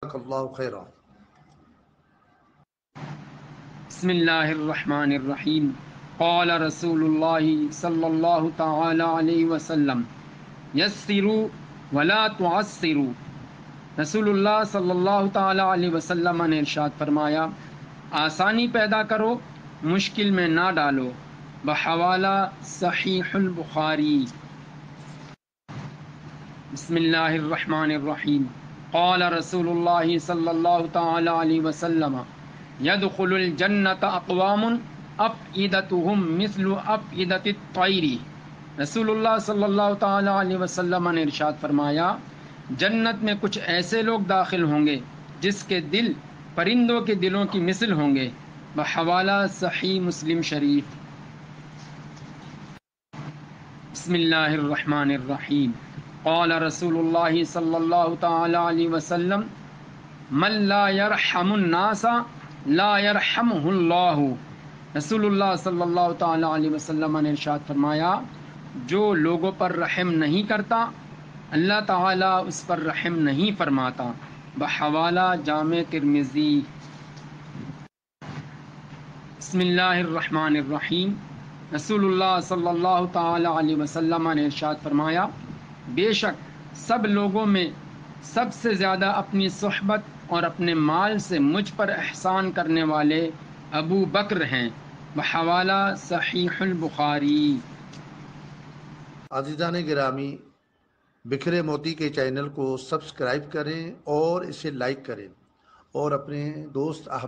جزاک اللہ خیرا۔ بسم اللہ الرحمن الرحیم۔ قال رسول اللہ صلی اللہ تعالی علیہ وسلم یسروا ولا تعسروا۔ رسول اللہ صلی اللہ تعالی علیہ وسلم نے ارشاد فرمایا، آسانی پیدا کرو، مشکل میں نہ ڈالو۔ بحوالہ صحیح البخاری۔ بسم اللہ الرحمن الرحیم۔ قال رسول اللہ صلی اللہ تعالی علیہ وسلم یدخل الجنۃ اقوام افئدتهم مثل افئدۃ الطیر۔ رسول اللہ صلی اللہ تعالی علیہ وسلم نے ارشاد فرمایا، جنت میں کچھ ایسے لوگ داخل ہوں گے جس کے دل پرندوں کے دلوں کی مثل ہوں گے۔ بحوالہ صحیح مسلم شریف۔ بسم اللہ الرحمن الرحیم۔ قال رسول اللہ صلی اللہ تعالی علیہ وسلم من لا يرحم الناس لا يرحمہ اللہ۔ رسول اللہ صلی اللہ تعالی علیہ وسلم نے ارشاد فرمایا، جو لوگوں پر رحم نہیں کرتا اللہ تعالیٰ اس پر رحم نہیں فرماتا۔ بحوالہ جامع ترمذی۔ بسم اللہ الرحمن الرحیم۔ رسول اللہ صلی اللہ تعالی علیہ وسلم نے ارشاد فرمایا، بے شک سب لوگوں میں سب سے زیادہ اپنی صحبت اور اپنے مال سے مجھ پر احسان کرنے والے ابو بکر ہیں۔ بحوالہ صحیح البخاری۔ عزیزان گرامی، بکھرے موتی کے چینل کو سبسکرائب کریں اور اسے لائک کریں اور اپنے دوست احباب